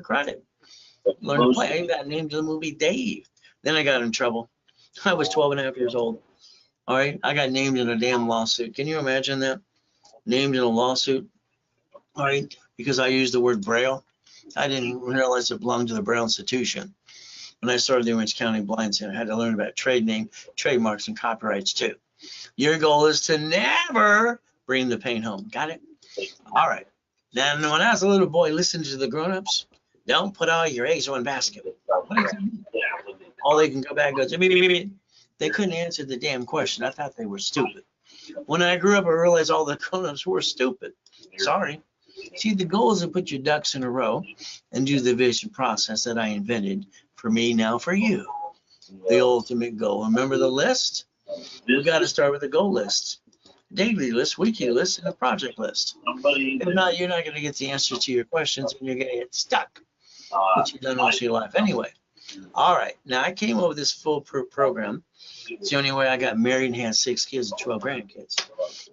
credit. Learned to play. I even got named in the movie Dave. Then I got in trouble. I was 12 and a half years old. All right. I got named in a damn lawsuit. Can you imagine that? Named in a lawsuit. All right. Because I used the word Braille. I didn't realize it belonged to the Braille Institution. When I started the Orange County Blind Center, I had to learn about trade name, trademarks, and copyrights too. Your goal is to never bring the pain home. Got it? All right. Now, when I was a little boy, listen to the grown-ups. Don't put all your eggs in one basket. What does that mean? All they can go back and go, beep, beep, beep. They couldn't answer the damn question. I thought they were stupid. When I grew up, I realized all the grown-ups were stupid. Sorry. See, the goal is to put your ducks in a row and do the vision process that I invented for me, now for you. The ultimate goal. Remember the list? We got to start with the goal list. Daily list, weekly list, and a project list. If not, you're not going to get the answers to your questions and you're going to get stuck, which you've done most of your life anyway. All right. Now, I came up with this foolproof program. It's the only way I got married and had 6 kids and 12 grandkids.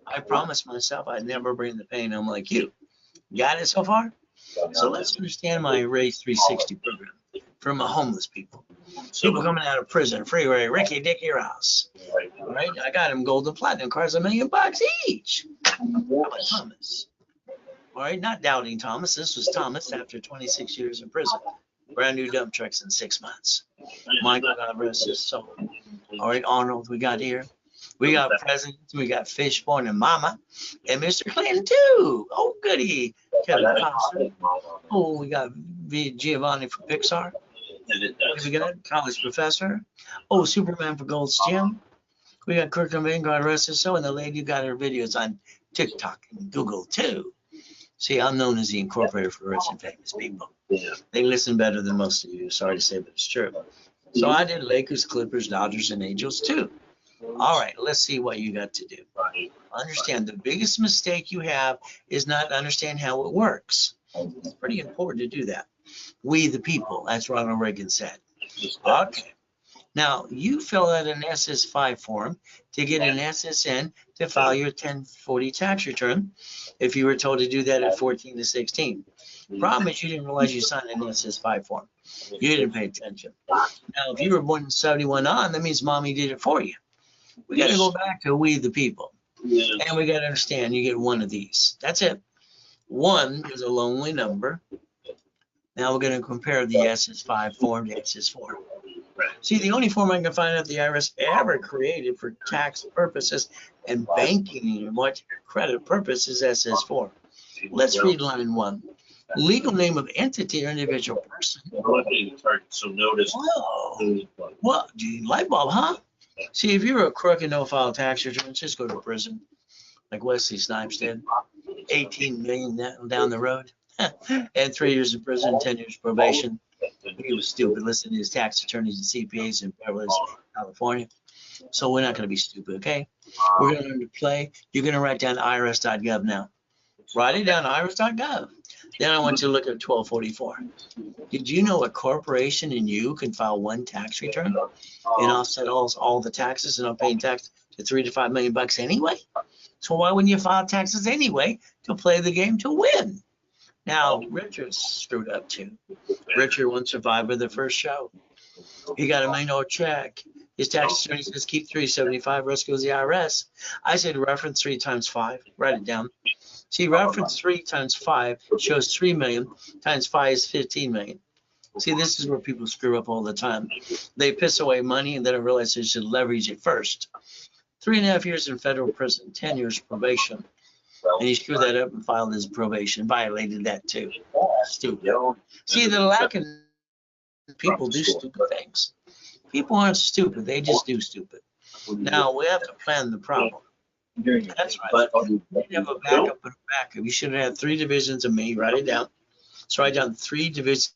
I promised myself I'd never bring the pain home like you. Got it so far? So let's understand my Ray 360 program for my homeless people. People coming out of prison, freeway, Ricky Dicky Ross. All right, I got them gold and platinum cars, $1 million each. How about Thomas? All right, not doubting Thomas. This was Thomas after 26 years in prison. Brand new dump trucks in 6 months. Michael, God rest his soul. All right, Arnold, we got here. We got presidents, we got Fishborn and Mama, and Mr. Clinton too. Oh, goody. Kevin Costner. Oh, we got Giovanni for Pixar. We got College Professor. Oh, Superman for Gold's Gym. We got Kurt Cobain, God rest his soul, and the lady who got her videos on TikTok and Google too. See, I'm known as the incorporator for rich and famous people. They listen better than most of you. Sorry to say, but it's true. So I did Lakers, Clippers, Dodgers, and Angels too. All right, let's see what you got to do. Understand the biggest mistake you have is not to understand how it works. It's pretty important to do that. We the people, as Ronald Reagan said. Okay. Now, you fill out an SS5 form to get an SSN to file your 1040 tax return if you were told to do that at 14 to 16. Problem is you didn't realize you signed an SS5 form. You didn't pay attention. Now, if you were born in 71 on, that means mommy did it for you. We got to go back to we the people. And we got to understand you get one of these. That's it. 1 is a lonely number. Now we're going to compare the SS5 form to SS4. See, the only form I can find out the IRS ever created for tax purposes and banking and what credit purpose is SS4. Let's read line 1. Legal name of entity or individual person. So notice. Whoa. What? Light bulb, huh? See, if you're a crook and don't file tax returns, just go to prison, like Wesley Snipes did. 18 million down the road, and 3 years in prison, 10 years probation. He was stupid listening to his tax attorneys and CPAs in Beverly Hills, California. So we're not going to be stupid, okay? We're going to learn to play. You're going to write down irs.gov now. Write it down, irs.gov. Then I want you to look at 1244. Did you know a corporation and you can file one tax return and offset all the taxes and not paying tax to $3 to $5 million anyway? So why wouldn't you file taxes anyway to play the game to win? Now, Richard screwed up too. Richard won Survivor the first show. He got $1 million check. His tax attorney says keep 375, rest goes the IRS. I said reference 3 times 5. Write it down. See, reference 3 times 5 shows 3 million times 5 is 15 million. See, this is where people screw up all the time. They piss away money and they don't realize they should leverage it first. 3.5 years in federal prison, 10 years probation. And he screwed that up and filed his probation, violated that too. Stupid. See, the lack of people do stupid things. People aren't stupid, they just do stupid. Now, we have to plan the problem. That's right. You have a backup and a backup. You should have had 3 divisions of me. Write it down. So write down 3 divisions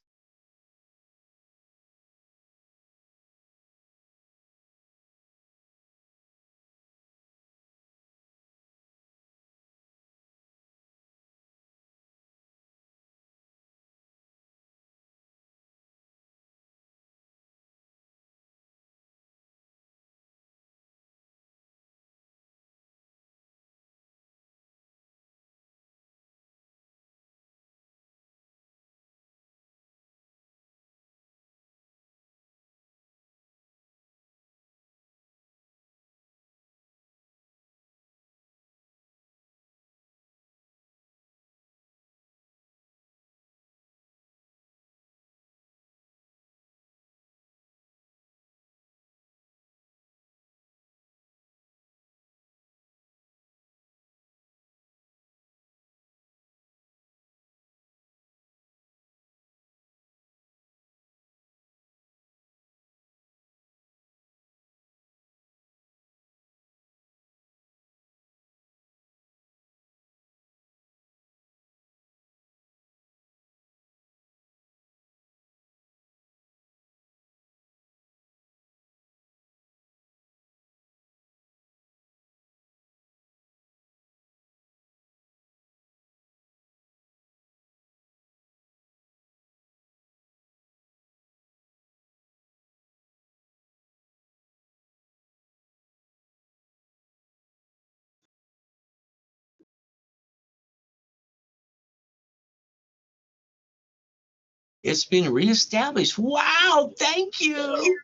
It's been reestablished. Wow, thank you.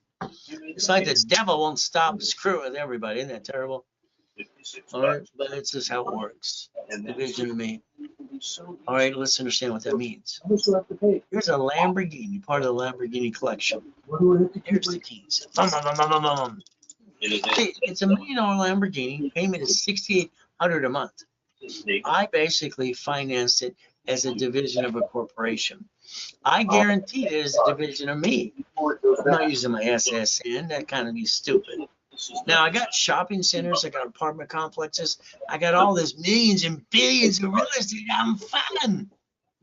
It's like the devil won't stop screwing with everybody. Isn't that terrible? All right, but it's just how it works. Division of me. All right, let's understand what that means. Here's a Lamborghini, part of the Lamborghini collection. Here's the keys. It's $1 million Lamborghini. Payment is $6,800 a month. I basically financed it as a division of a corporation. I guarantee it is a division of me. I'm not using my SSN. That kind of be stupid. Now, I got shopping centers. I got apartment complexes. I got all this millions and billions of real estate. I'm fun.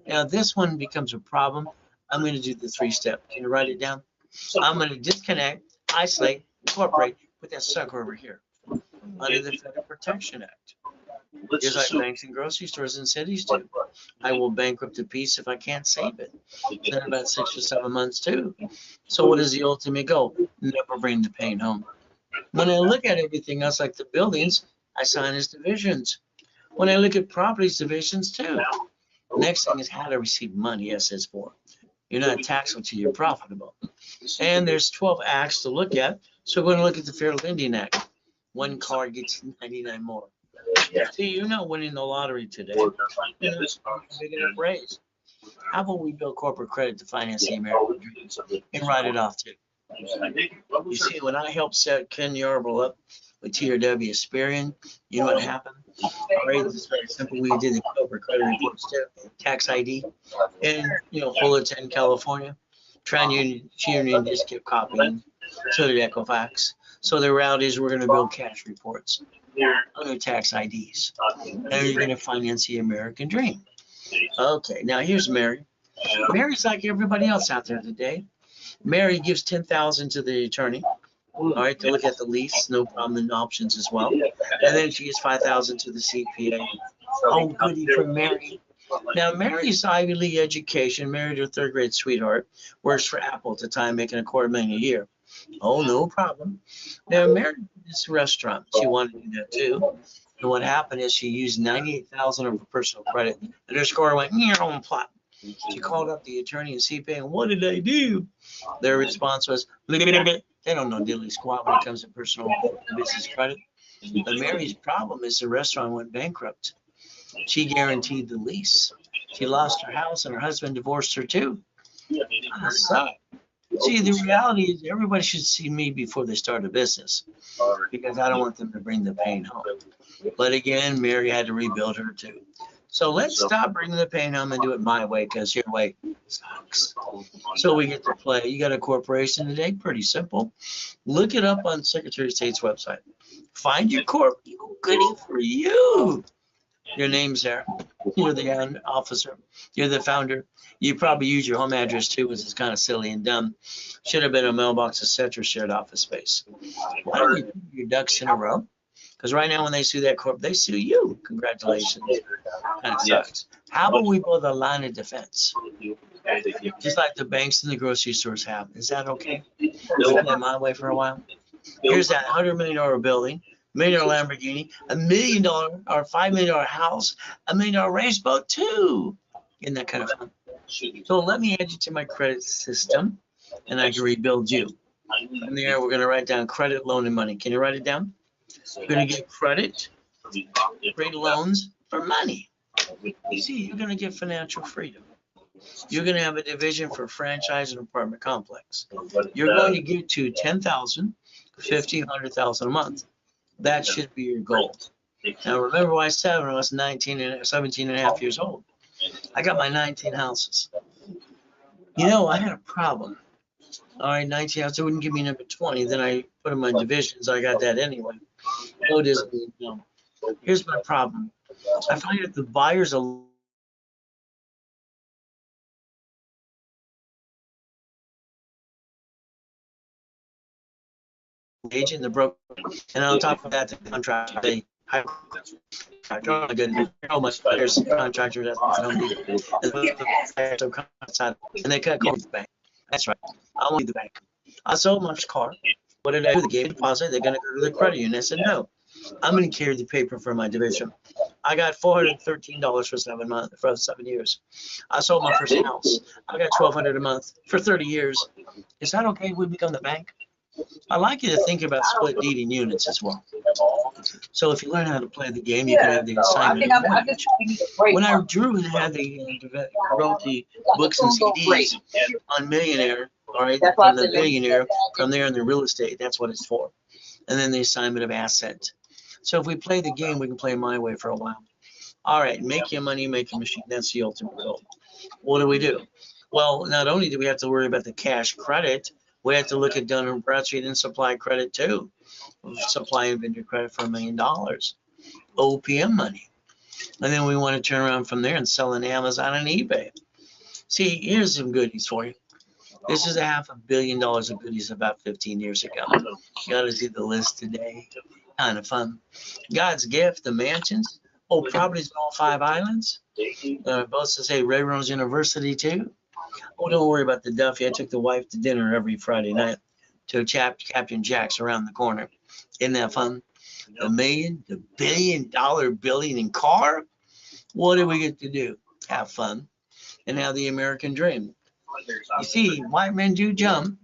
Now, this one becomes a problem. I'm going to do the 3-step. Can you write it down? I'm going to disconnect, isolate, incorporate, put that sucker over here under the Federal Protection Act. Just like banks and grocery stores and cities do. I will bankrupt a piece if I can't save it. Then about 6 or 7 months too. So what is the ultimate goal? Never bring the pain home. When I look at everything else, like the buildings, I sign as divisions. When I look at properties, divisions too. Next thing is how to receive money, SS4. You're not taxable till you're profitable. And there's 12 acts to look at. So we're going to look at the Fair Lending Act. One card gets 99 more. See, you're not winning the lottery today. Big enough raise. How about we build corporate credit to finance the American dream and write it off too? You see, when I helped set Ken Yarborough up with TRW Asperian, you know what happened? All right, it's very simple. We did the corporate credit reports too, tax ID, and Fullerton, California. TransUnion just kept copying, so did Equifax. So the reality is we're going to build cash reports under tax IDs, and you're going to finance the American dream. Okay, now here's Mary. Mary's like everybody else out there today. Mary gives $10,000 to the attorney, all right, to look at the lease, no problem in options as well. And then she gives $5,000 to the CPA. Oh, goody for Mary. Now, Mary's Ivy League education, married her third-grade sweetheart, works for Apple at the time, making $250,000 a year. Oh, no problem. Now, Mary did this restaurant. She wanted to do that too. And what happened is she used $98,000 of her personal credit, and her score went on plot. She called up the attorney and CPA, and what did they do? Their response was, they don't know diddly squat when it comes to personal business credit. But Mary's problem is the restaurant went bankrupt. She guaranteed the lease. She lost her house, and her husband divorced her too. See, the reality is everybody should see me before they start a business because I don't want them to bring the pain home. But again, Mary had to rebuild her too. So let's stop bringing the pain home and do it my way because your way sucks. So we get to play. You got a corporation today? Pretty simple. Look it up on Secretary of State's website. Find your corp. Goody for you. Your name's there. You're the officer. You're the founder. You probably use your home address too, which is kind of silly and dumb. Should have been a mailbox, etc., shared office space. Why don't you put your ducks in a row? Because right now when they sue that corp, they sue you. Congratulations. Kind of sucks. How about we build a line of defense? Just like the banks and the grocery stores have. Is that okay? We'll play my way for a while. Here's that $100 million building, $1 million Lamborghini, $1 million or $5 million house, $1 million race boat too. Isn't that kind of fun? So let me add you to my credit system, and I can rebuild you. From there, we're going to write down credit, loan, and money. Can you write it down? You're going to get credit, great loans, for money. You see, you're going to get financial freedom. You're going to have a division for franchise and apartment complex. You're going to get to $10,000, $50,000, $100,000 a month. That should be your goal. Now, remember what I said when I was 17 and a half years old. I got my 19 houses. I had a problem. All right, 19 houses, it wouldn't give me number 20. Then I put in my divisions. I got that anyway. No, it isn't. No. Here's my problem. I find that the buyers are agent, the broker, and on top of that, the contractor, they hire much buyers and contractors and they cut corporate the bank. That's right. I won't leave the bank. I sold my car. What did I do? They gave a deposit. They're going to go to the credit union. I said, no, I'm going to carry the paper for my division. I got $413 for 7 years. I sold my first house. I got $1,200 a month for 30 years. Is that okay if we become the bank? I like you to think about split deeding units as well. So if you learn how to play the game, you can have the assignment of mortgage. When I drew and had wrote the books and CDs on Millionaire, all right, from the billionaire, from there in the real estate, that's what it's for. And then the assignment of assets. So if we play the game, we can play my way for a while. All right, make your money, make your machine. That's the ultimate goal. What do? Well, not only do we have to worry about the cash credit, we have to look at Dun & Bradstreet and supply credit too. Supply and vendor credit for $1 million. OPM money. And then we want to turn around from there and sell on Amazon and eBay. See, here's some goodies for you. This is $500 million of goodies about 15 years ago. You got to see the list today. Kind of fun. God's gift, the mansions. Oh, properties in all 5 islands. Both to say Ray Reynolds University too. Oh, don't worry about the Duffy. I took the wife to dinner every Friday night to Captain Jack's around the corner. Isn't that fun? The $1 billion building and car. What do we get to do? Have fun and have the American dream. You see, white men do jump.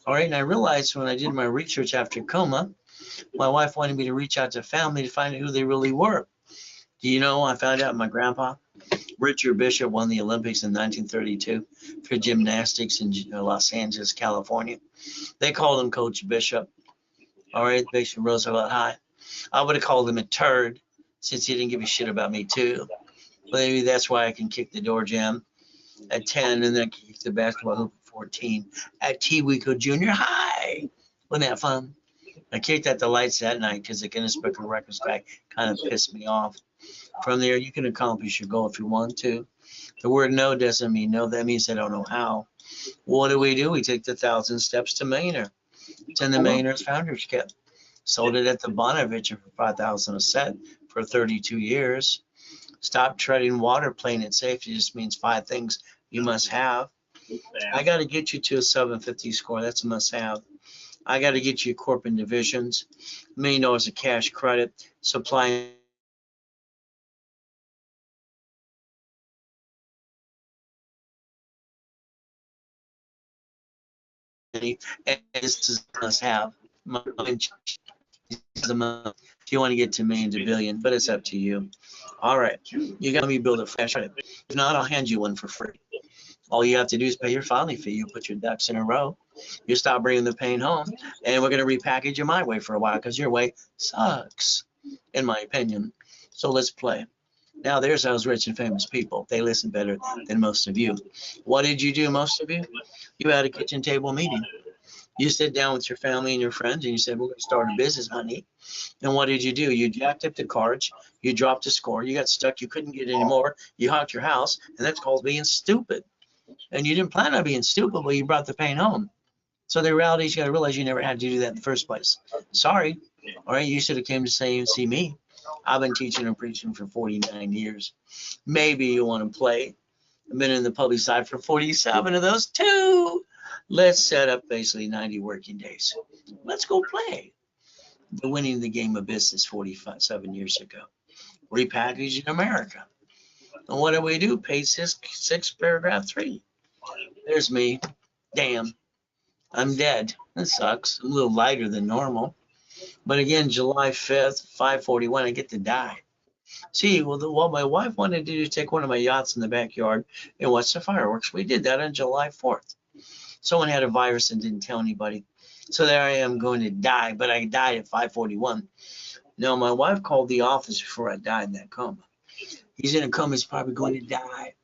All right, and I realized when I did my research after coma, my wife wanted me to reach out to family to find out who they really were. Do you know, I found out my grandpa, Richard Bishop, won the Olympics in 1932 for gymnastics in Los Angeles, California. They called him Coach Bishop. All right, Bishop Roosevelt High. I would have called him a turd since he didn't give a shit about me too. But maybe that's why I can kick the door jam at 10 and then kick the basketball hoop at 14 at Tewico Junior High. Wasn't that fun? I kicked at the lights that night because the Guinness Book of Records guy kind of pissed me off. From there, you can accomplish your goal if you want to. The word no doesn't mean no. That means I don't know how. What do? We take the 1,000 steps to millionaire. It's in the Millionaire's Founders Kit. Sold it at the Bonovich for $5,000 a set for 32 years. Stop treading water, playing it safe. It just means 5 things you must have. I got to get you to a 750 score. That's a must have. I got to get you corporate divisions. $1 million of cash credit. Supply and this is a must have. If you want to get to million to billion, but it's up to you. All right, you got me build a flash credit. If not, I'll hand you one for free. All you have to do is pay your filing fee. You put your ducks in a row. You stop bringing the pain home, and we're going to repackage you my way for a while because your way sucks, in my opinion. So let's play. Now there's those rich and famous people. They listen better than most of you. What did you do, most of you? You had a kitchen table meeting. You sit down with your family and your friends and you said, we're going to start a business, honey. And what did you do? You jacked up the cards. You dropped the score. You got stuck. You couldn't get any more. You honked your house. And that's called being stupid. And you didn't plan on being stupid, but you brought the pain home. So the reality is you got to realize you never had to do that in the first place. Sorry. All right. You should have came to see me. I've been teaching and preaching for 49 years. Maybe you want to play. I've been in the public side for 47 of those too. Let's set up basically 90 working days. Let's go play. The winning the game of business 47 years ago. Repackaging America. And what do? Page 6, paragraph 3. There's me. Damn. I'm dead. That sucks. I'm a little lighter than normal. But again, July 5th, 5:41, I get to die. See, what my wife wanted to do is take one of my yachts in the backyard and watch the fireworks. We did that on July 4th. Someone had a virus and didn't tell anybody. So there I am going to die, but I died at 5:41. Now, my wife called the office before I died in that coma. He's in a coma. He's probably going to die.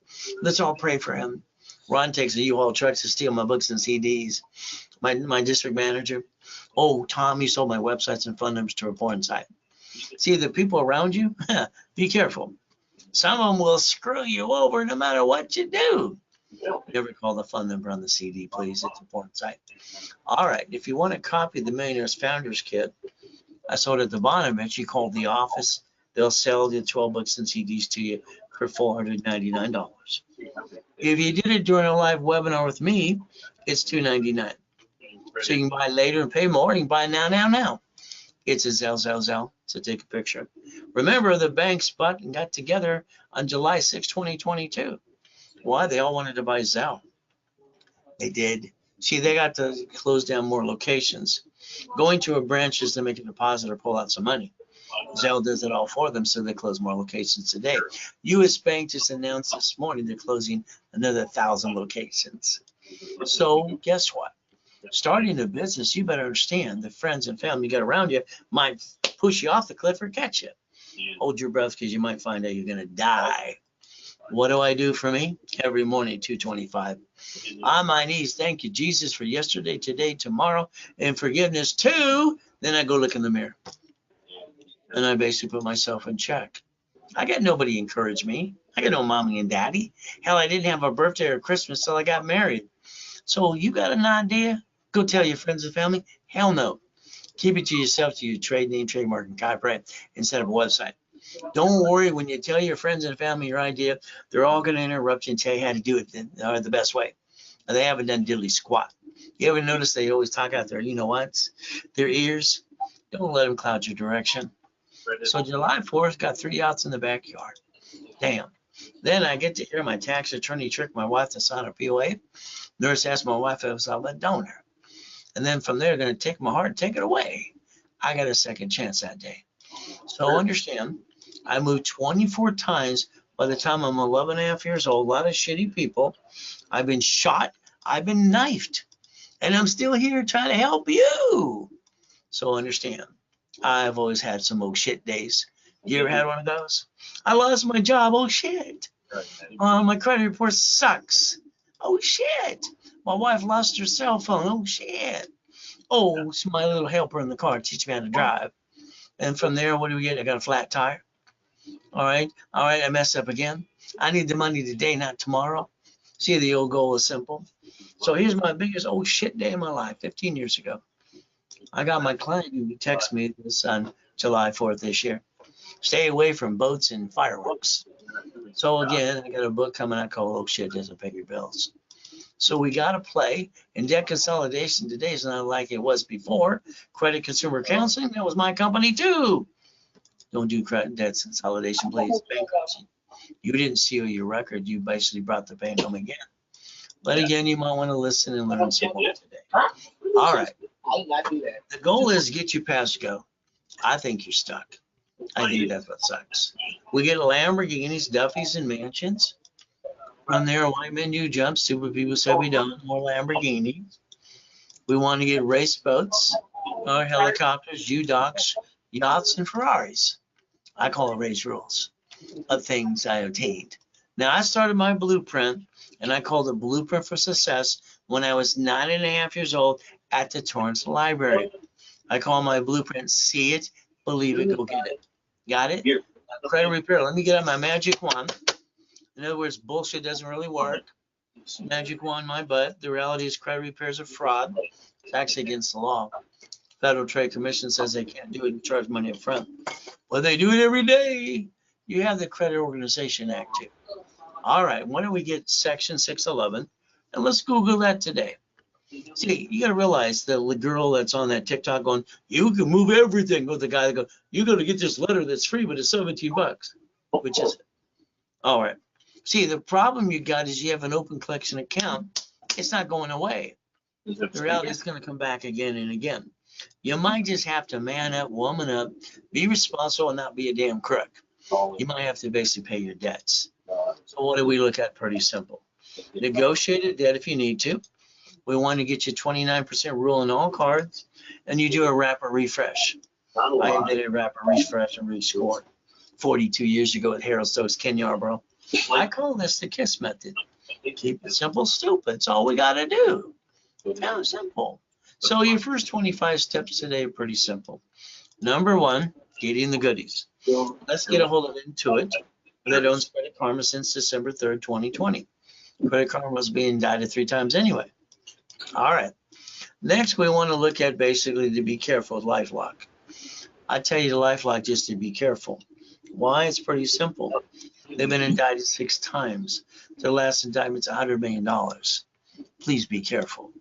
Let's all pray for him. Ron takes a U-Haul truck to steal my books and CDs. My district manager. Oh, Tom, you sold my websites and phone numbers to a porn site. See, the people around you, be careful. Some of them will screw you over no matter what you do. Never call the phone number on the CD, please. It's a porn site. All right. If you want a copy of the Millionaire's Founders Kit, I sold it at the Bonovich. You call the office. They'll sell the 12 books and CDs to you for $499. If you did it during a live webinar with me, it's $299. So you can buy later and pay more. You can buy now. It's a Zell. So take a picture. Remember, the banks got together on July 6, 2022. Why? They all wanted to buy Zell. They did. See, they got to close down more locations. Going to a branch is to make a deposit or pull out some money. Zell does it all for them, so they close more locations today. U.S. Bank just announced this morning they're closing another 1,000 locations. So guess what? Starting a business, you better understand the friends and family you got around you might push you off the cliff or catch you. Hold your breath because you might find out you're going to die. What do I do for me? Every morning, 2:25. On my knees, thank you, Jesus, for yesterday, today, tomorrow, and forgiveness too. Then I go look in the mirror. And I basically put myself in check. I got nobody encourage me. I got no mommy and daddy. Hell, I didn't have a birthday or Christmas till I got married. So you got an idea? Go tell your friends and family? Hell no. Keep it to yourself to your trade name, trademark, and copyright instead of a website. Don't worry when you tell your friends and family your idea. They're all going to interrupt you and tell you how to do it the best way. And they haven't done diddly squat. You ever notice they always talk out there, you know what? Their ears. Don't let them cloud your direction. So July 4th, got 3 yachts in the backyard. Damn. Then I get to hear my tax attorney trick my wife to sign a POA. Nurse asked my wife if I was a donor. And then from there, going to take my heart and take it away. I got a second chance that day. So understand, I moved 24 times by the time I'm 11 and a half years old. A lot of shitty people. I've been shot. I've been knifed. And I'm still here trying to help you. So understand, I've always had some oh shit days. You ever had one of those? I lost my job. Oh shit. My credit report sucks. Oh shit. My wife lost her cell phone. Oh shit. Oh, it's my little helper in the car teach me how to drive. And from there, what do we get? I got a flat tire. All right. I messed up again. I need the money today, not tomorrow. See, the old goal is simple. So here's my biggest oh shit day of my life, 15 years ago. I got my client who texted me this on July 4th this year. Stay away from boats and fireworks. So again, I got a book coming out called Oh Shit Doesn't Pay Your Bills. So we got to play. And debt consolidation today is not like it was before. Credit consumer counseling, that was my company too. Don't do credit debt consolidation, please. Bankruptcy. You didn't seal your record. You basically brought the pain home again. But again, you might want to listen and learn some more today. All right. The goal is to get you past go. I think you're stuck. I think that's what sucks. We get Lamborghinis, Duffys, and mansions. From there, white men do jumps. Super people say we don't. More Lamborghinis. We want to get race boats, or helicopters, U-Docks, yachts, and Ferraris. I call it race rules of things I obtained. Now, I started my blueprint, and I called it Blueprint for Success when I was 9.5 years old at the Torrance Library. I call my blueprint, see it, believe it, go get it. Got it? Credit repair. Let me get out my magic wand. In other words, bullshit doesn't really work. Magic wand, my butt. The reality is credit repair is a fraud. It's actually against the law. Federal Trade Commission says they can't do it and charge money up front. Well, they do it every day. You have the Credit Organization Act too. All right, why don't we get Section 611? And let's Google that today. See, you got to realize the girl that's on that TikTok going, you can move everything. With the guy that goes, you got to get this letter that's free, but it's $17. Which is it? All right. See, the problem you got is you have an open collection account. It's not going away. The reality is going to come back again and again. You might just have to man up, woman up, be responsible, and not be a damn crook. You might have to basically pay your debts. So what do we look at? Pretty simple. Negotiate a debt if you need to. We want to get you 29% rule on all cards, and you do a wrapper refresh. I did a wrapper refresh and rescore 42 years ago with Harold Stokes, Ken Yarborough. I call this the KISS method. Keep it simple, stupid. It's all we got to do. Kind of simple. So your first 25 steps today are pretty simple. Number one, getting the goodies. Let's get a hold of Intuit. That owns Credit Karma since December 3rd, 2020. Credit Karma was being indicted 3 times anyway. All right. Next, we want to look at basically to be careful with LifeLock. I tell you the LifeLock just to be careful. Why? It's pretty simple. They've been indicted 6 times. Their last indictment's $100 million. Please be careful.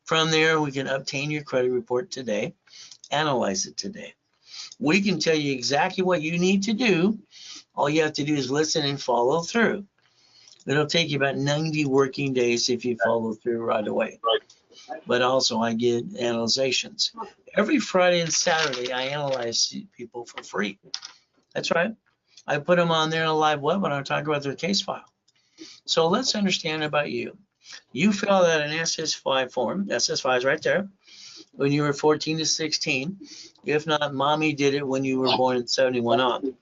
From there, we can obtain your credit report today. Analyze it today. We can tell you exactly what you need to do. All you have to do is listen and follow through. It'll take you about 90 working days if you follow through right away. But also I get analyzations. Every Friday and Saturday, I analyze people for free. That's right. I put them on there in a live webinar talking about their case file. So let's understand about you. You filled out an SS5 form. SS5 is right there. When you were 14 to 16. If not, mommy did it when you were born in 71 on.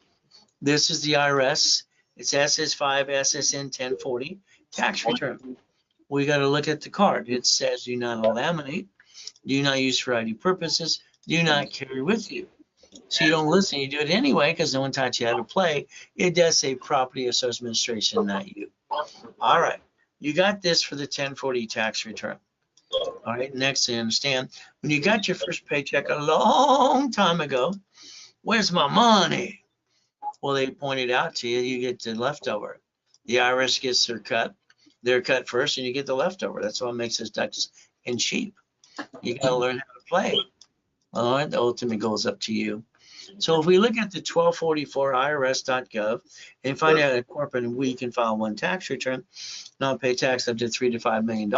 This is the IRS. It's SS5 SSN 1040 tax return. We got to look at the card. It says do not laminate, do not use for ID purposes, do not carry with you. So you don't listen, you do it anyway because no one taught you how to play. It does say property or social administration, not you. All right, you got this for the 1040 tax return. All right, next I understand, when you got your first paycheck a long time ago, where's my money? Well, they pointed out to you, you get the leftover. The IRS gets their cut first, and you get the leftover. That's what makes us Dutch and sheep. You got to learn how to play. All right, the ultimate goal is up to you. So if we look at the 1244 IRS.gov and find out a corporate and we can file one tax return, not pay tax up to $3 to $5 million,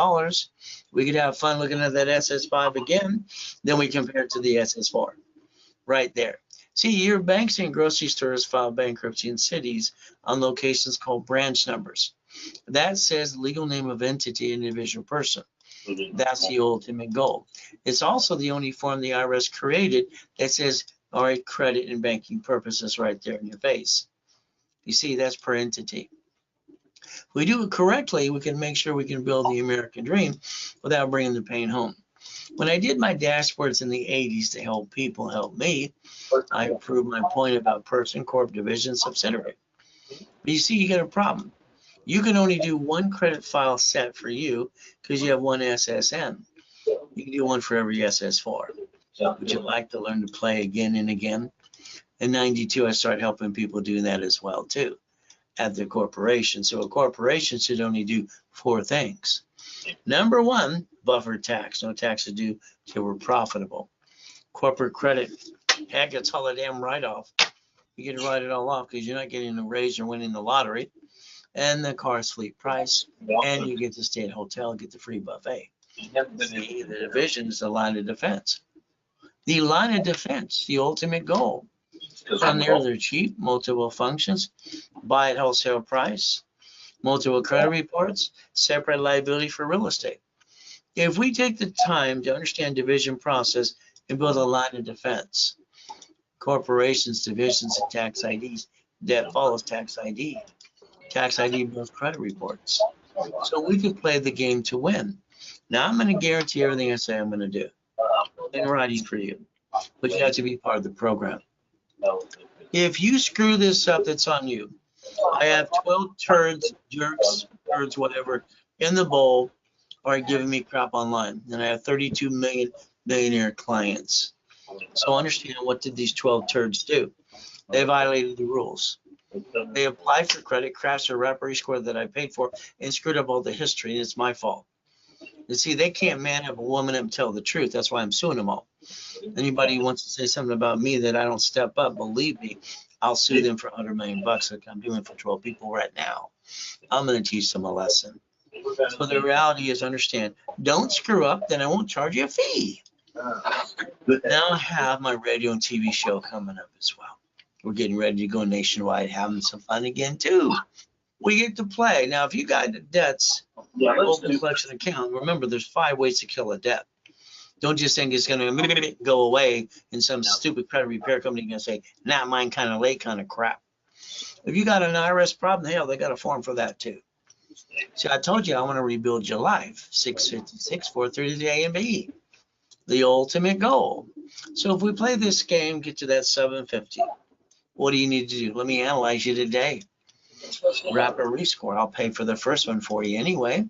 we could have fun looking at that SS5 again. Then we compare it to the SS4 right there. See, your banks and grocery stores file bankruptcy in cities on locations called branch numbers. That says legal name of entity, individual person. That's the ultimate goal. It's also the only form the IRS created that says, all right, credit and banking purposes right there in your face. You see, that's per entity. If we do it correctly, we can make sure we can build the American dream without bringing the pain home. When I did my dashboards in the 80s to help people help me, I proved my point about person, corp, division, subsidiary. But you see, you got a problem. You can only do one credit file set for you because you have one SSN. You can do one for every SS4. Would you like to learn to play again and again? In 92, I started helping people do that as well, too, at the corporation. So a corporation should only do 4 things. Number 1, buffer tax. No taxes due till we're profitable. Corporate credit, heck, it's all a damn write-off. You get to write it all off because you're not getting a raise or winning the lottery. And the car's fleet price, and you get to stay at a hotel and get the free buffet. See, the division is the line of defense. The line of defense, the ultimate goal. From there, they're cheap, multiple functions, buy at wholesale price, multiple credit reports, separate liability for real estate. If we take the time to understand division process and build a line of defense, corporations, divisions, and tax IDs, debt follows tax ID. Tax ID builds credit reports. So we can play the game to win. Now I'm going to guarantee everything I say I'm going to do in writing for you, but you have to be part of the program. If you screw this up, it's on you. I have 12 turds, jerks, turds, whatever, in the bowl are giving me crap online. And I have 32 million millionaire clients. So understand, what did these 12 turds do? They violated the rules. They applied for credit, crashed a rapper score that I paid for, and screwed up all the history, and it's my fault. You see, they can't man up a woman up and tell the truth. That's why I'm suing them all. Anybody who wants to say something about me that I don't step up, believe me, I'll sue them for $100 million like I'm doing for 12 people right now. I'm going to teach them a lesson. So the reality is, understand, don't screw up, then I won't charge you a fee. Now I have my radio and TV show coming up as well. We're getting ready to go nationwide, having some fun again, too. We get to play. Now, if you got debts, open collection account, remember, there's 5 ways to kill a debt. Don't just think it's going to go away and some stupid credit repair company going to say, not mine, kind of late, kind of crap. If you got an IRS problem, hell, they got a form for that, too. See, I told you I want to rebuild your life. 656, 430 A and B. The ultimate goal. So if we play this game, get to that 750. What do you need to do? Let me analyze you today. Rapid rescore. I'll pay for the first one for you anyway.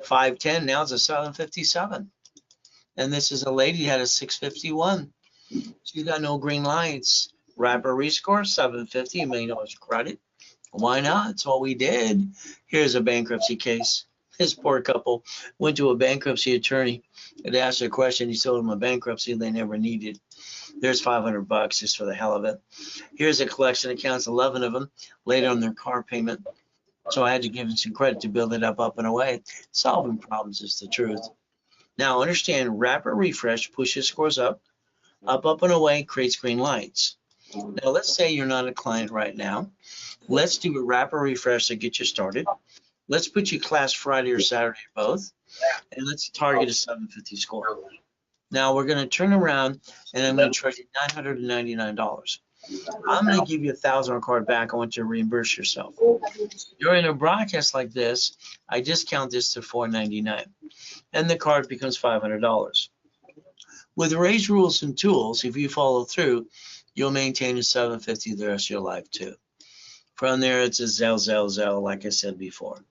510, now it's a 757. And this is a lady who had a 651. She's got no green lights. Rapid rescore, 750, $1 million credit. Why not? It's all we did. Here's a bankruptcy case. This poor couple went to a bankruptcy attorney and asked a question. He told them a bankruptcy they never needed. There's $500 just for the hell of it. Here's a collection accounts, 11 of them, laid on their car payment. So I had to give them some credit to build it up and away. Solving problems is the truth. Now understand, rapid refresh pushes scores up and away, creates green lights. Now let's say you're not a client right now. Let's do a rapid refresh to get you started. Let's put you class Friday or Saturday or both, and let's target a 750 score. Now we're going to turn around and I'm going to charge you $999. I'm going to give you $1,000 on a card back. I want you to reimburse yourself. During a broadcast like this, I discount this to $499, and the card becomes $500. With Ray's rules and tools, if you follow through, you'll maintain a 750 the rest of your life too. From there, it's a Zelle, like I said before.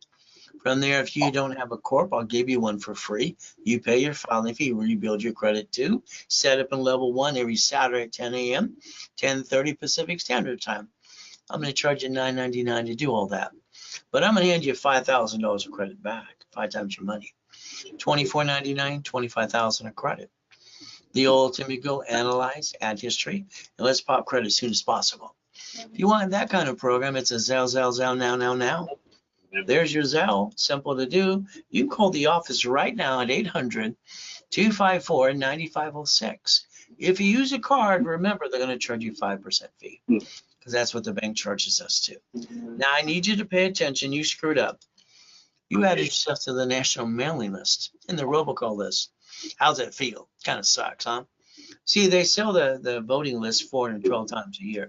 From there, if you don't have a corp, I'll give you one for free. You pay your filing fee, rebuild your credit too. Set up in level 1 every Saturday at 10 a.m., 10:30 Pacific Standard Time. I'm going to charge you $999 to do all that. But I'm going to hand you $5,000 of credit back, 5 times your money. $24.99, $25,000 of credit. The ultimate goal, analyze, add history, and let's pop credit as soon as possible. If you want that kind of program, it's a Zelle, now. There's your Zelle, simple to do. You can call the office right now at 800-254-9506. If you use a card, remember they're going to charge you 5% fee because that's what the bank charges us to. Now I need you to pay attention. You screwed up. You added yourself to the national mailing list and the robocall list. How's that feel? Kind of sucks, huh? See, they sell the voting list 412 times a year.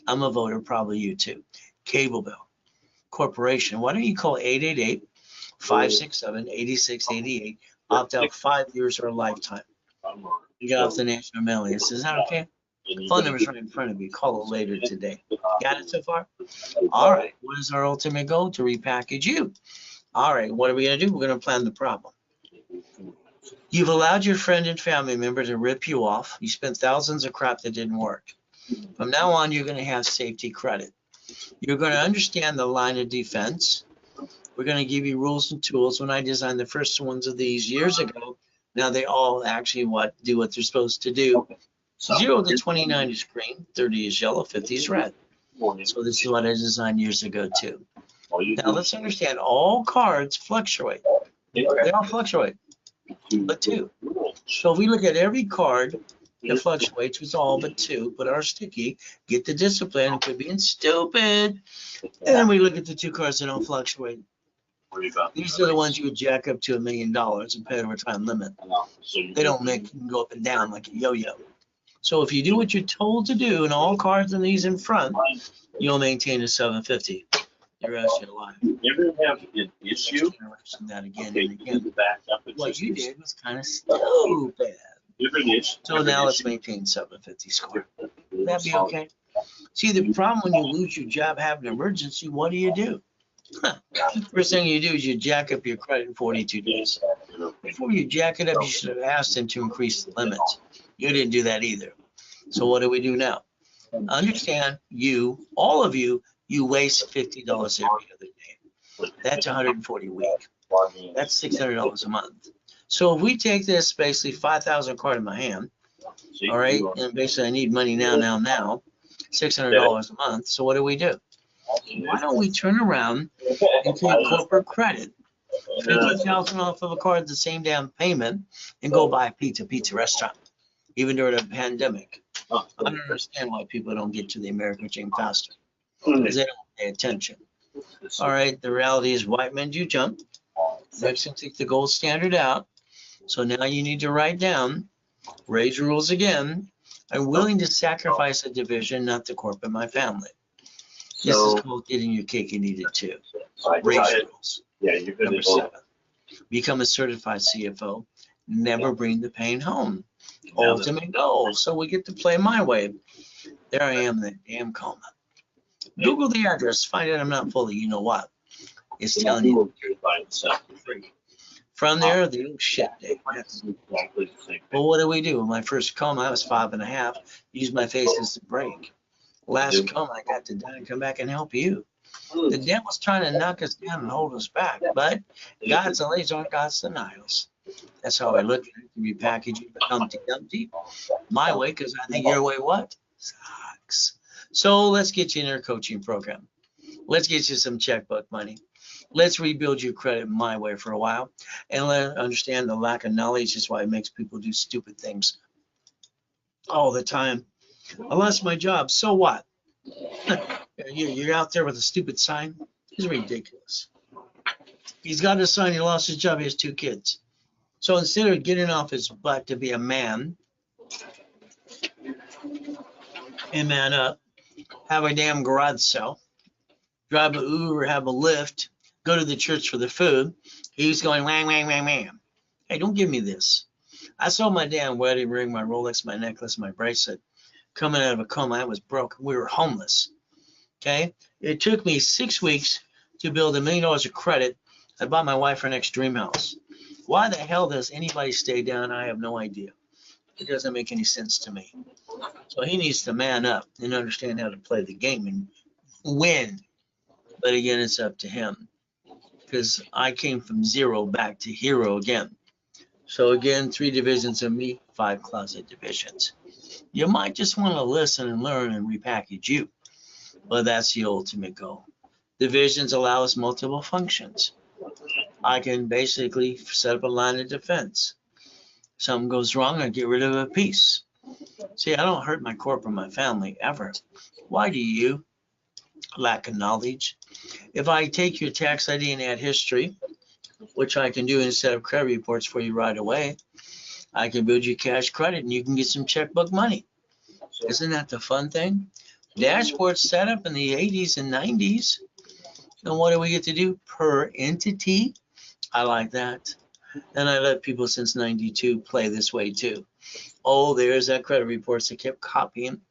I'm a voter, probably you too. Cable bill, corporation. Why don't you call 888-567-8688, opt out 5 years or a lifetime. You get off the national mailing list. Is that okay? Phone number's right in front of you. Call it later today. Got it so far? All right. What is our ultimate goal? To repackage you. All right. What are we going to do? We're going to plan the problem. You've allowed your friend and family member to rip you off. You spent thousands of crap that didn't work. From now on, you're going to have safety credit. You're going to understand the line of defense. We're going to give you rules and tools. When I designed the first ones of these years ago, now they all actually do what they're supposed to do. 0 to 29 is green, 30 is yellow, 50 is red. So this is what I designed years ago too. Now let's understand, all cards fluctuate. They all fluctuate, but 2. So if we look at every card that fluctuates, it's all but 2, but our sticky, get the discipline, quit being stupid. And we look at the 2 cards that don't fluctuate. These are the ones you would jack up to $1 million and pay over time limit. They don't go up and down like a yo-yo. So if you do what you're told to do, and all cards and these in front, you'll maintain a 750 the rest of your life. You ever have an issue? That again and again. What you did was kind of stupid. So now let's maintain 750 score. Would that be okay? See, the problem when you lose your job, have an emergency, what do? First thing you do is you jack up your credit in 42 days. Before you jack it up, you should have asked them to increase the limits. You didn't do that either. So what do we do now? Understand, all of you waste $50 every other day. That's 140 a week. That's $600 a month. So if we take this, basically 5,000 card in my hand, all right, and basically I need money now, $600 a month. So what do? Why don't we turn around and take corporate credit, 50,000 off of a card, the same damn payment, and go buy a pizza restaurant, even during a pandemic? I don't understand why people don't get to the American dream faster, because they don't pay attention. All right, the reality is white men do jump. Next thing, take the gold standard out. So now you need to write down, Ray's rules again. I'm willing to sacrifice a division, not the corp in my family. This is called getting your cake and eat it too. Ray's rules. Number 7, become a certified CFO. Never bring the pain home. Ultimate goal. So we get to play my way. There I am, the damn coma. Google the address. Find out I'm not full of you know what. It's telling you. From there, the old shit day. Well, what do we do? My first coma, I was 5.5. Used my face as the brake. Last coma, I got to die and come back and help you. The devil's trying to knock us down and hold us back, but God's delays aren't God's denials. That's how I look at it. You repackage it, Humpty Dumpty, my way, because I think your way what? Sucks. So let's get you in our coaching program. Let's get you some checkbook money. Let's rebuild your credit my way for a while, and let understand the lack of knowledge is why it makes people do stupid things all the time. I lost my job. So what? You're out there with a stupid sign. It's ridiculous. He's got a sign. He lost his job. He has 2 kids. So instead of getting off his butt to be a man and man up, have a damn garage sale, drive a Uber, have a Lyft, go to the church for the food, he's going wham, wham, wham, wham. Hey, don't give me this. I sold my damn wedding ring, my Rolex, my necklace, my bracelet. Coming out of a coma, I was broke. We were homeless. Okay? It took me 6 weeks to build $1 million of credit. I bought my wife her next dream house. Why the hell does anybody stay down? I have no idea. It doesn't make any sense to me. So he needs to man up and understand how to play the game and win. But again, it's up to him, because I came from 0 back to hero again. So again, 3 divisions of me, 5 closet divisions. You might just want to listen and learn and repackage you, but that's the ultimate goal. Divisions allow us multiple functions. I can basically set up a line of defense. Something goes wrong, I get rid of a piece. See, I don't hurt my corp or my family ever. Why do you? Lack of knowledge. If I take your tax ID and add history, which I can do instead of credit reports for you right away, I can build you cash credit and you can get some checkbook money. Isn't that the fun thing? Dashboard set up in the 80s and 90s. And what do we get to do? Per entity. I like that. And I let people since 92 play this way too. Oh, there's that credit reports they kept copying.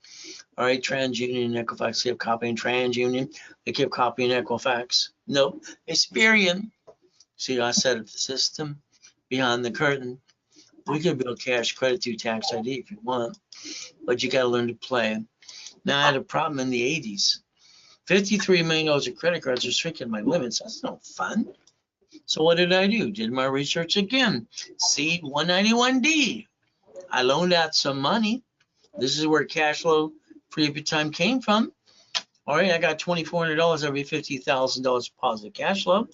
All right, TransUnion and Equifax kept copying TransUnion. They kept copying Equifax. Nope, Experian. See, I set up the system behind the curtain. We can build cash credit through tax ID if you want, but you got to learn to play. Now, I had a problem in the 80s. $53 million of credit cards are shrinking my limits. That's no fun. So what did I do? Did my research again. Seed 191D. I loaned out some money. This is where cash flow free time came from. All right, I got $2,400 every $50,000 positive cash flow.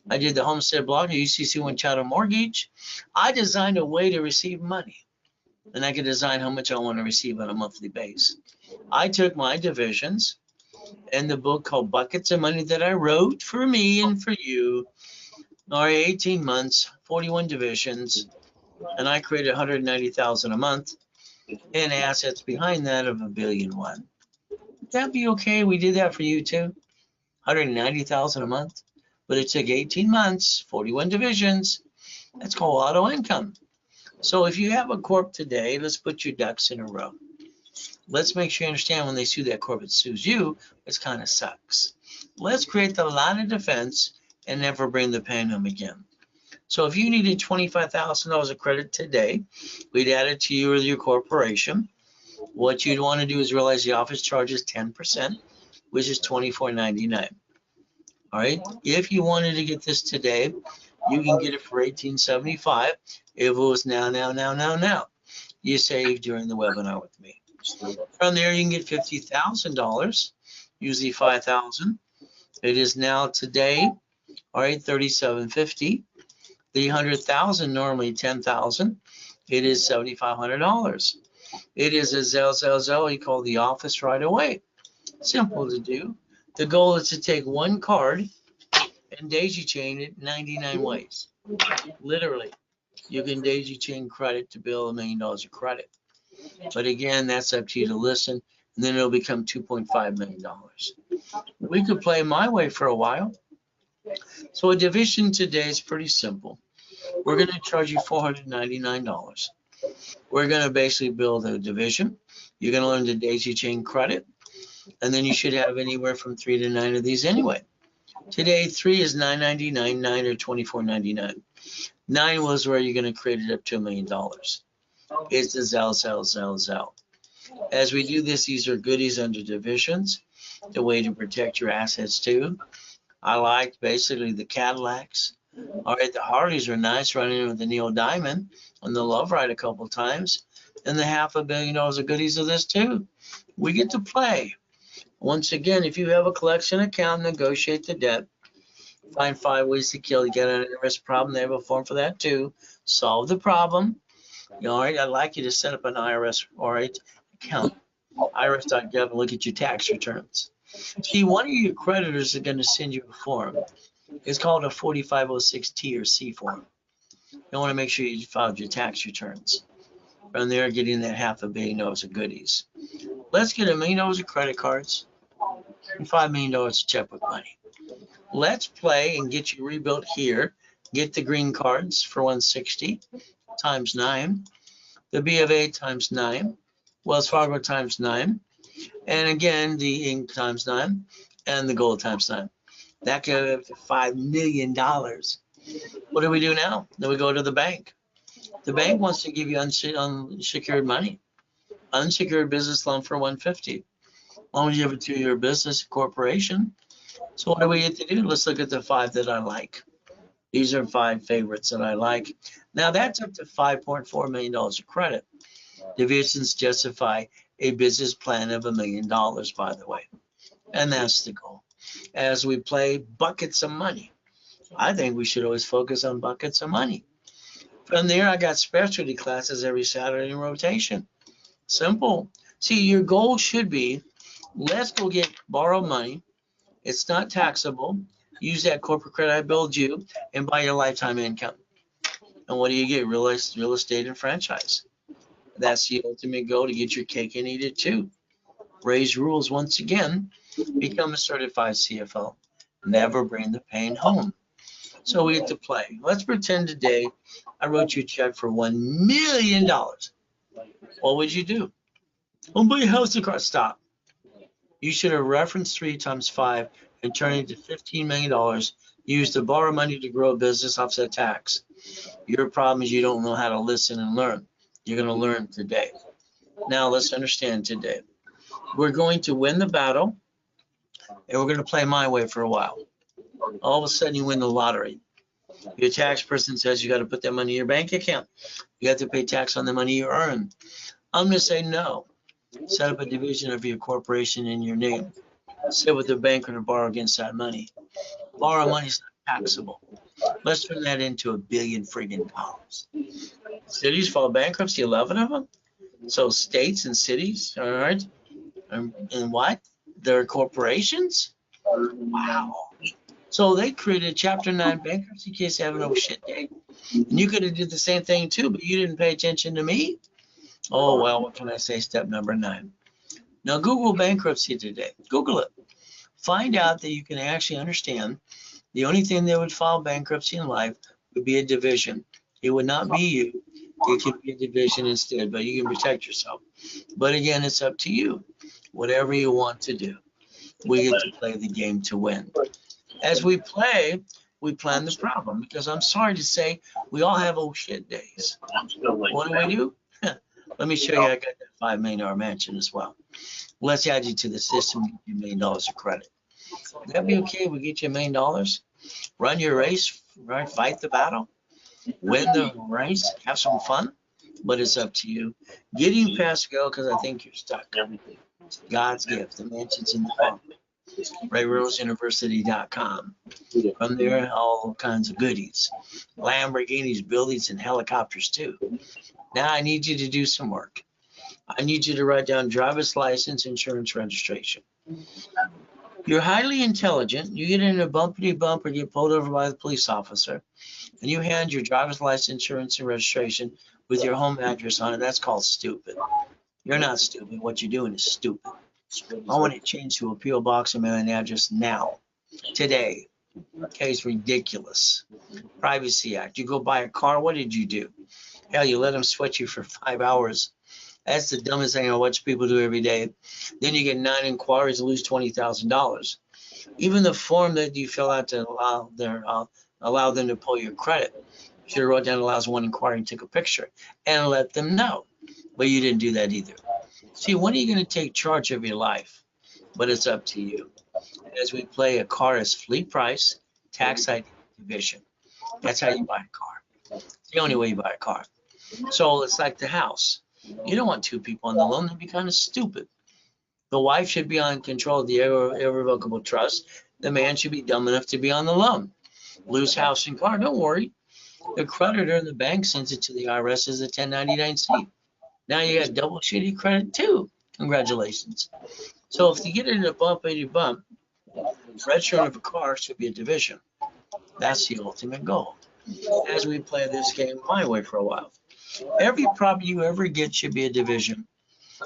I did the homestead block, the UCC one chattel mortgage. I designed a way to receive money, and I could design how much I want to receive on a monthly basis. I took my divisions and the book called Buckets of Money that I wrote for me and for you. All right, 18 months, 41 divisions, and I created 190,000 a month and assets behind that of $1.1 billion. Would that be okay? We did that for you too. 190,000 a month, but it took 18 months, 41 divisions. That's called auto income. So if you have a corp today, let's put your ducks in a row. Let's make sure you understand when they sue that corp, it sues you, it kind of sucks. Let's create the line of defense and never bring the pain home again. So if you needed $25,000 of credit today, we'd add it to you or your corporation. What you'd want to do is realize the office charges 10%, which is $24.99. All right. If you wanted to get this today, you can get it for $18.75. If it was now. You saved during the webinar with me. From there, you can get $50,000, usually $5,000. It is now today, all right, $3,750. The $100,000, normally $10,000. It is $7,500. It is a Zelle. You call the office right away. Simple to do. The goal is to take one card and daisy chain it 99 ways. Literally, you can daisy chain credit to build $1 million of credit. But again, that's up to you to listen, and then it'll become $2.5 million. We could play my way for a while. So a division today is pretty simple. We're going to charge you $499. We're going to basically build a division. You're going to learn the daisy chain credit, and then you should have anywhere from 3 to 9 of these anyway. Today, 3 is $9.99, 9 are $24.99. 9 was where you're going to create it up to $1 million. It's the Zelle. As we do this, these are goodies under divisions. the way to protect your assets too. I liked basically the Cadillacs. All right, the Harleys are nice, running in with the Neil Diamond on the Love Ride a couple times. And the $500 million of goodies of this too. We get to play. Once again, if you have a collection account, negotiate the debt. Find 5 ways to kill. You get an IRS problem, they have a form for that too. Solve the problem. All right, I'd like you to set up an IRS, all right, account. IRS.gov and look at your tax returns. See, one of your creditors is going to send you a form. It's called a 4506T or C form. You want to make sure you filed your tax returns. From there, getting that $500 million of goodies. Let's get $1 million of credit cards and $5 million of checkbook money. Let's play and get you rebuilt here. Get the green cards for 160 times 9. The B of A times 9. Wells Fargo times 9. And again, the ink times 9 and the gold times 9. That could have $5 million. What do we do now? Then we go to the bank. The bank wants to give you unsecured money, unsecured business loan for 150. As long as you have a 2-year business corporation. So what do we get to do? Let's look at the 5 that I like. These are 5 favorites that I like. Now that's up to $5.4 million of credit. Divisions justify a business plan of $1 million, by the way. And that's the goal. As we play buckets of money, I think we should always focus on buckets of money. From there, I got specialty classes every Saturday in rotation. Simple. See, your goal should be, let's go get borrowed money. It's not taxable. Use that corporate credit I billed you and buy your lifetime income. And what do you get? Real estate and franchise. That's the ultimate goal, to get your cake and eat it too. Ray's rules once again. Become a certified CFO. Never bring the pain home. So we get to play. Let's pretend today I wrote you a check for $1 million. What would you do? Oh, my house across. Stop. You should have referenced 3 times 5 and turned it to $15 million. Use to borrow money to grow a business, offset tax. Your problem is you don't know how to listen and learn. You're going to learn today. Now let's understand today. We're going to win the battle, and we're going to play my way for a while. All of a sudden you win the lottery. Your tax person says you got to put that money in your bank account. You have to pay tax on the money you earn. I'm going to say no. Set up a division of your corporation in your name. Sit with the banker to borrow against that money. Borrow money is not taxable. Let's turn that into $1 billion friggin' dollars. Cities file bankruptcy, 11 of them. So states and cities, all right. And what? They're corporations? Wow. So they created Chapter 9 bankruptcy case having no shit day. And you could have did the same thing too, but you didn't pay attention to me. Oh, well, what can I say? Step number 9. Now Google bankruptcy today. Google it. Find out that you can actually understand the only thing that would file bankruptcy in life would be a division. It would not be you. It could be a division instead, but you can protect yourself. But again, it's up to you. Whatever you want to do. We get to play the game to win. As we play, we plan the problem, because I'm sorry to say we all have oh shit days. What do? Let me show you. I got that $5 million mansion as well. Let's add you to the system, get you $1 million of credit. Would that be okay? We get you $1 million. Run your race, right? Fight the battle, win the race, have some fun, but it's up to you. Getting past go, because I think you're stuck. God's gift. The mansion's in the farm. RayReynoldsUniversity.com. From there, all kinds of goodies. Lamborghinis, buildings, and helicopters too. Now I need you to do some work. I need you to write down driver's license, insurance, registration. You're highly intelligent. You get in a bumpity bump or get pulled over by the police officer, and you hand your driver's license, insurance, and registration with your home address on it. That's called stupid. You're not stupid. What you're doing is stupid. I want it changed to a P.O. box and mailing address now, today. Okay, it's ridiculous. Privacy Act. You go buy a car. What did you do? Hell, you let them sweat you for 5 hours. That's the dumbest thing I watch people do every day. Then you get 9 inquiries and lose $20,000. Even the form that you fill out to allow them to pull your credit, you should have wrote down allows 1 inquiry and took a picture and let them know. But you didn't do that either. See, when are you going to take charge of your life? but it's up to you. As we play, a car is fleet price, tax ID division. That's how you buy a car. It's the only way you buy a car. So it's like the house. You don't want two people on the loan. That'd be kind of stupid. The wife should be on control of the irrevocable trust. The man should be dumb enough to be on the loan. Lose house and car, don't worry. The creditor in the bank sends it to the IRS as a 1099-C. Now you got double shitty credit too. Congratulations. So if you get it in a bumpity bump, registering of a car should be a division. That's the ultimate goal. As we play this game my way for a while, every property you ever get should be a division.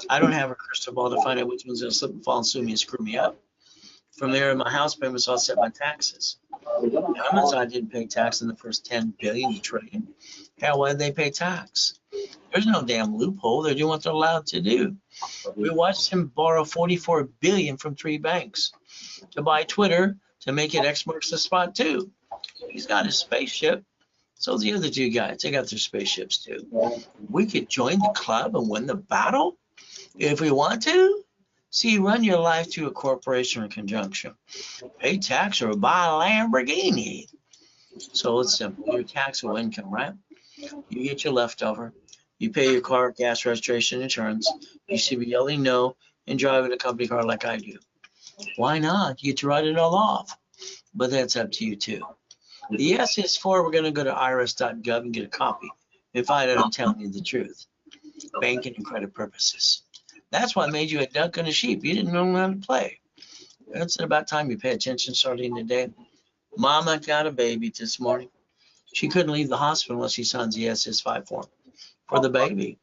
I don't have a crystal ball to find out which one's going to slip and fall and sue me and screw me up. From there, my house payments, I'll set my taxes. Amazon didn't pay tax in the first 10 billion you trade. Hell, why did they pay tax? There's no damn loophole. They're doing what they're allowed to do. We watched him borrow 44 billion from 3 banks to buy Twitter to make it X marks the spot too. He's got his spaceship. So the other 2 guys, they got their spaceships too. We could join the club and win the battle if we want to. See, run your life through a corporation or conjunction. Pay tax or buy a Lamborghini. So it's simple. Your taxable income, right? You get your leftover. You pay your car, gas, registration, insurance. You should be yelling no and driving a company car like I do. Why not? You get to write it all off. But that's up to you too. The SS4, we're going to go to irs.gov and get a copy and find out I'm telling you the truth. Banking and credit purposes. That's what made you a duck and a sheep. You didn't know how to play. It's about time you pay attention starting today. Mama got a baby this morning. She couldn't leave the hospital unless she signs the SS5 form for the baby.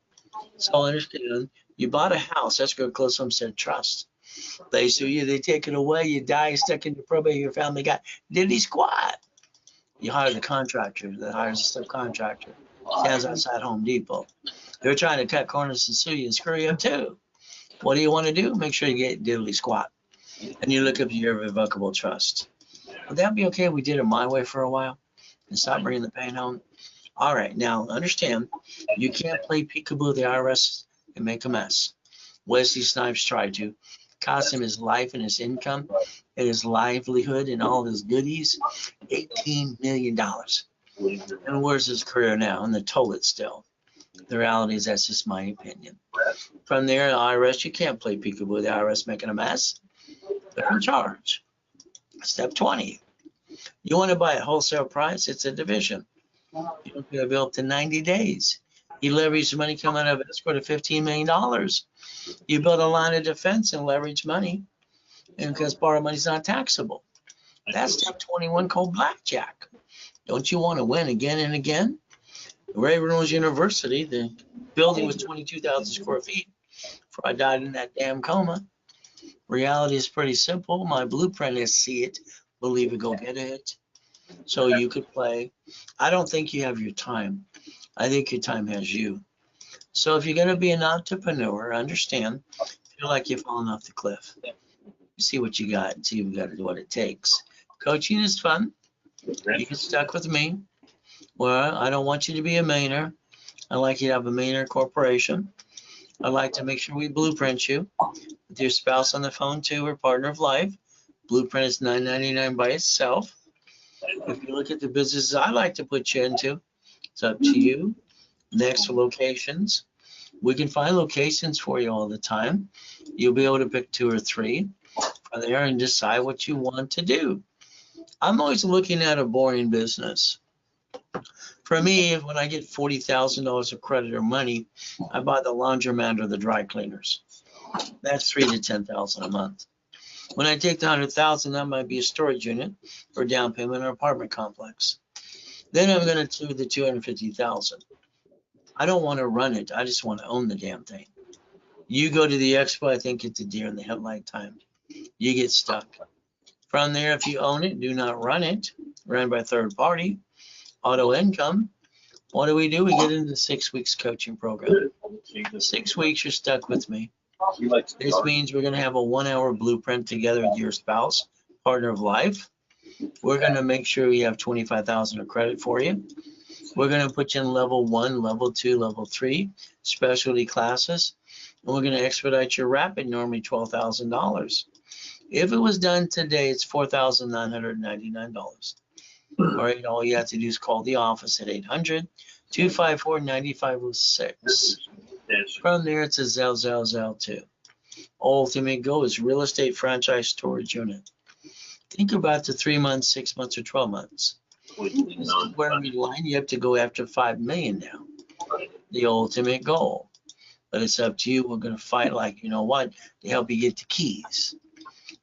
So understand, you bought a house, that's going to close homestead trust. They sue you, they take it away, you die, stuck into probate, your family got diddy squat. You hire the contractor that hires the subcontractor. Stands outside Home Depot. They're trying to cut corners and sue you and screw you up too. What do you want to do? Make sure you get diddly squat. And you look up your irrevocable trust. Would that be okay if we did it my way for a while and stop bringing the pain home? All right, now understand, you can't play peekaboo with the IRS and make a mess. Wesley Snipes tried to. Cost him his life and his income and his livelihood and all his goodies, $18 million. And where's his career now? In the toilet still. The reality is that's just my opinion. From there, the IRS, you can't play peekaboo with the IRS making a mess. They're in charge. Step 20. You want to buy at wholesale price? It's a division. You don't pay a bill up to 90 days. You leverage money coming out of escrow to $15 million. You build a line of defense and leverage money, and because borrowed money is not taxable. That's step 21 called blackjack. Don't you want to win again and again? Ray Reynolds University, the building was 22,000 square feet before I died in that damn coma. Reality is pretty simple. My blueprint is see it, believe it, go get it. So you could play. I don't think you have your time. I think your time has you. So if you're going to be an entrepreneur, understand, feel like you're falling off the cliff. See what you got and see what it takes. Coaching is fun. You get stuck with me. Well, I don't want you to be a millionaire. I like you to have a millionaire corporation. I like to make sure we blueprint you with your spouse on the phone too, or partner of life. Blueprint is $9.99 by itself. If you look at the businesses I like to put you into, it's up to you. Next, locations. We can find locations for you all the time. You'll be able to pick 2 or 3 from there and decide what you want to do. I'm always looking at a boring business. For me, when I get $40,000 of credit or money, I buy the laundromat or the dry cleaners. That's $3,000 to $10,000 a month. When I take the $100,000, that might be a storage unit or down payment or apartment complex. Then I'm going to do the $250,000. I don't want to run it. I just want to own the damn thing. You go to the expo, I think it's a deer in the headlight time. You get stuck. From there, if you own it, do not run it. Run by third party. Auto income. What do? We get into the 6 weeks coaching program. 6 weeks, you're stuck with me. This means we're going to have a 1-hour blueprint together with your spouse, partner of life. We're going to make sure we have $25,000 of credit for you. We're going to put you in level 1, level 2, level 3 specialty classes. And we're going to expedite your rapid, normally $12,000. If it was done today, it's $4,999. All right, all you have to do is call the office at 800-254-9506. From there, it's a Zell 2. Ultimate goal is real estate franchise storage unit. Think about the 3 months, 6 months, or 12 months. This is where we line you up to go after $5 million now. The ultimate goal. But it's up to you. We're going to fight like, you know what, to help you get the keys.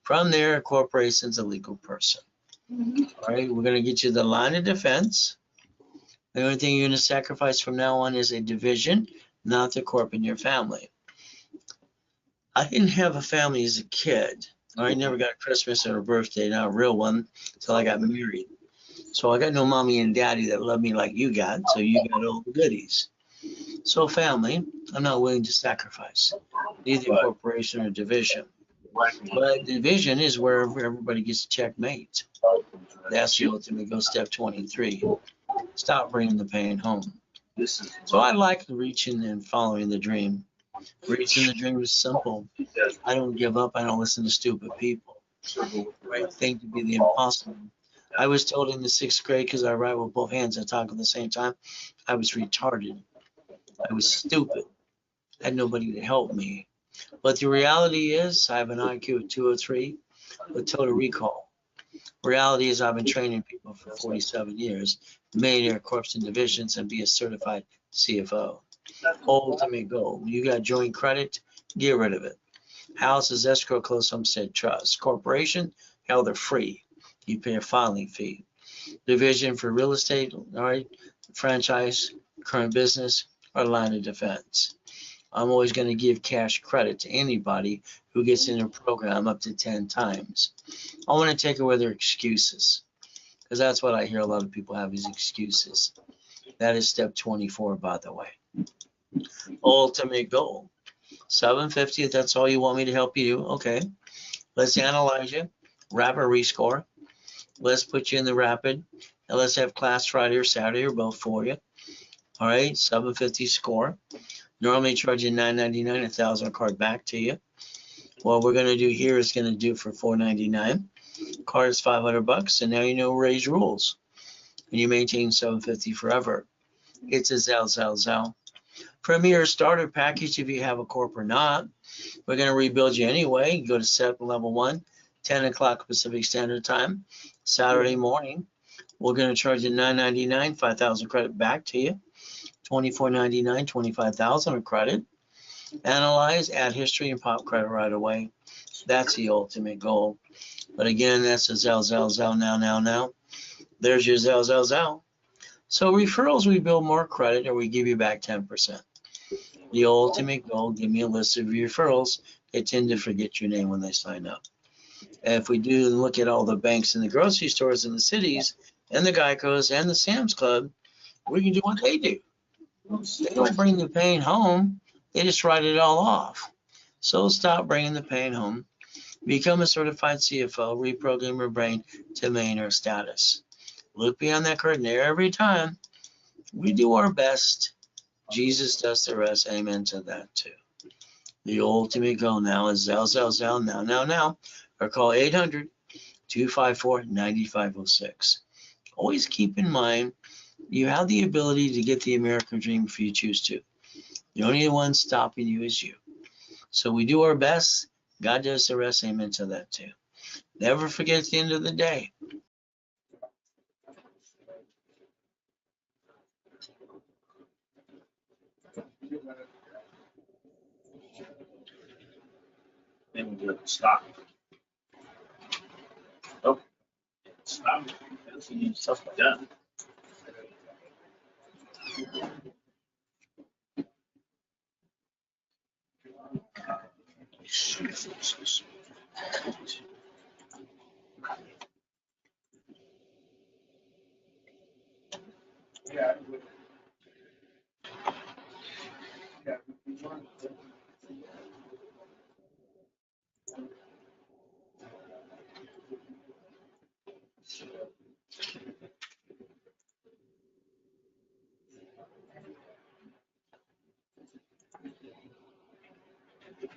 From there, a corporation's a legal person. All right, we're going to get you the line of defense. The only thing you're going to sacrifice from now on is a division, not the corp in your family. I didn't have a family as a kid. I never got a Christmas or a birthday, not a real one, until I got married. So I got no mommy and daddy that love me like you got, so you got all the goodies. So family, I'm not willing to sacrifice, either corporation or division. But division is where everybody gets checkmate. That's the ultimate go, step 23. Stop bringing the pain home. So I like reaching and following the dream. Reaching the dream is simple. I don't give up. I don't listen to stupid people. The right thing to be the impossible. I was told in the 6th grade, because I write with both hands and talk at the same time, I was retarded. I was stupid. I had nobody to help me. But the reality is I have an IQ of 203 with total recall. Reality is I've been training people for 47 years, millionaire corps and divisions, and be a certified CFO. Ultimate goal. You got joint credit, get rid of it. Houses, escrow, closed homestead trust. Corporation, hell, they're free. You pay a filing fee. Division for real estate, all right, franchise, current business, or line of defense. I'm always going to give cash credit to anybody who gets in a program up to 10 times. I want to take away their excuses, because that's what I hear a lot of people have is excuses. That is step 24, by the way. Ultimate goal. 750, if that's all you want me to help you do, okay. Let's analyze you, rapid rescore. Let's put you in the rapid, and let's have class Friday or Saturday or both for you. All right, 750 score. Normally charge you $9.99, $1,000 card back to you. What we're going to do here is going to do for $4.99. Card is $500, and now you know Ray's rules. And you maintain 750 forever. It's a Zell. Premier starter package if you have a corp or not. We're going to rebuild you anyway. You go to step level 1, 10 o'clock Pacific Standard Time, Saturday morning. We're going to charge you $9.99, 5,000 credit back to you. $24.99, 25,000 of credit. Analyze, add history, and pop credit right away. That's the ultimate goal. But again, that's a Zell, now. There's your Zell. So referrals, we build more credit or we give you back 10%. The ultimate goal, give me a list of your referrals. They tend to forget your name when they sign up. And if we do look at all the banks and the grocery stores in the cities and the Geicos and the Sam's Club, we can do what they do. They don't bring the pain home. They just write it all off. So stop bringing the pain home. Become a certified CFO. Reprogram your brain to millionaire status. Look beyond that curtain every time. We do our best. Jesus does the rest. Amen to that too. The ultimate goal now is Zell, now. Or call 800-254-9506. Always keep in mind, you have the ability to get the American dream if you choose to. The only one stopping you is you. So we do our best. God does the rest. Amen to that too. Never forget at the end of the day. Then we stop. Oh, stop. That's need stuff like that. Yeah.